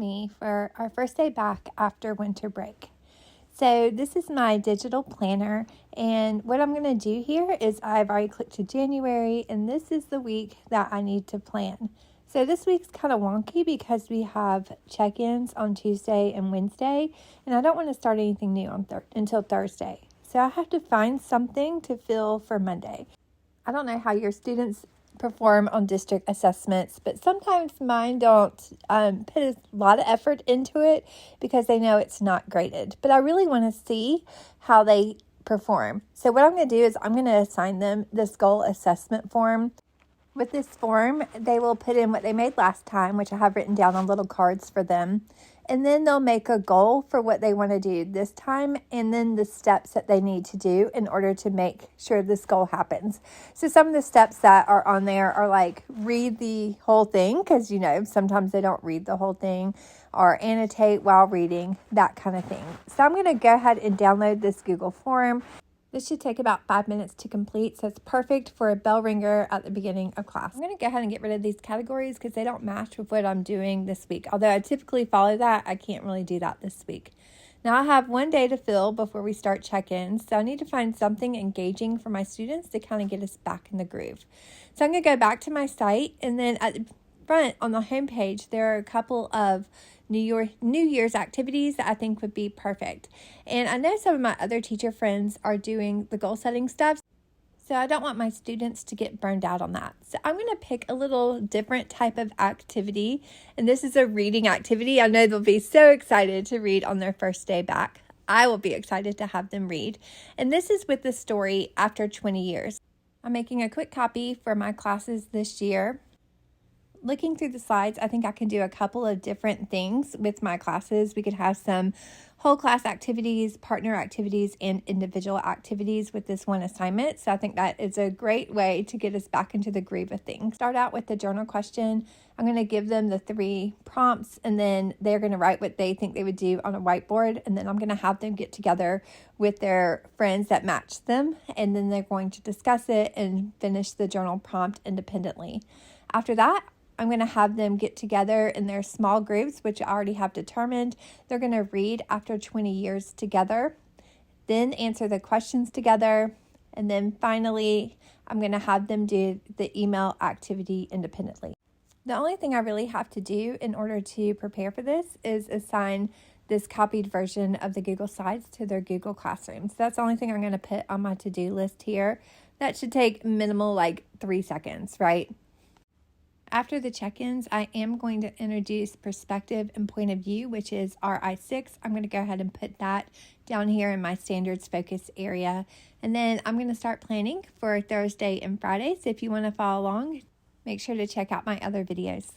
me for our first day back after winter break. So this is my digital planner, and what I'm going to do here is I've already clicked to January, and this is the week that I need to plan. So this week's kind of wonky because we have check-ins on Tuesday and Wednesday, and I don't want to start anything new until Thursday. So I have to find something to fill for Monday. I don't know how your students perform on district assessments, but sometimes mine don't put a lot of effort into it because they know it's not graded. But I really want to see how they perform. So what I'm going to do is I'm going to assign them this goal assessment form. With this form, they will put in what they made last time, which I have written down on little cards for them. And then they'll make a goal for what they want to do this time, and then the steps that they need to do in order to make sure this goal happens. So some of the steps that are on there are like read the whole thing, because sometimes they don't read the whole thing, or annotate while reading, that kind of thing. So I'm going to go ahead and download this Google form. This should take about 5 minutes to complete, so it's perfect for a bell ringer at the beginning of class. I'm going to go ahead and get rid of these categories because they don't match with what I'm doing this week. Although I typically follow that, I can't really do that this week. Now I have one day to fill before we start check-ins, so I need to find something engaging for my students to kind of get us back in the groove. So I'm going to go back to my site, and then at the front on the home page, there are a couple of New Year's activities that I think would be perfect. And I know some of my other teacher friends are doing the goal setting stuff, so I don't want my students to get burned out on that. So I'm going to pick a little different type of activity, and this is a reading activity. I know they'll be so excited to read on their first day back. I will be excited to have them read. And this is with the story After 20 Years. I'm making a quick copy for my classes this year. Looking through the slides, I think I can do a couple of different things with my classes. We could have some whole class activities, partner activities, and individual activities with this one assignment. So I think that is a great way to get us back into the groove of things. Start out with the journal question. I'm going to give them the 3 prompts, and then they're going to write what they think they would do on a whiteboard. And then I'm going to have them get together with their friends that match them. And then they're going to discuss it and finish the journal prompt independently. After that, I'm going to have them get together in their small groups, which I already have determined. They're going to read After 20 Years together, then answer the questions together, and then finally, I'm going to have them do the email activity independently. The only thing I really have to do in order to prepare for this is assign this copied version of the Google Slides to their Google Classroom. So that's the only thing I'm going to put on my to-do list here. That should take minimal, like 3 seconds, right? After the check-ins, I am going to introduce perspective and point of view, which is RI6. I'm going to go ahead and put that down here in my standards focus area. And then I'm going to start planning for Thursday and Friday. So if you want to follow along, make sure to check out my other videos.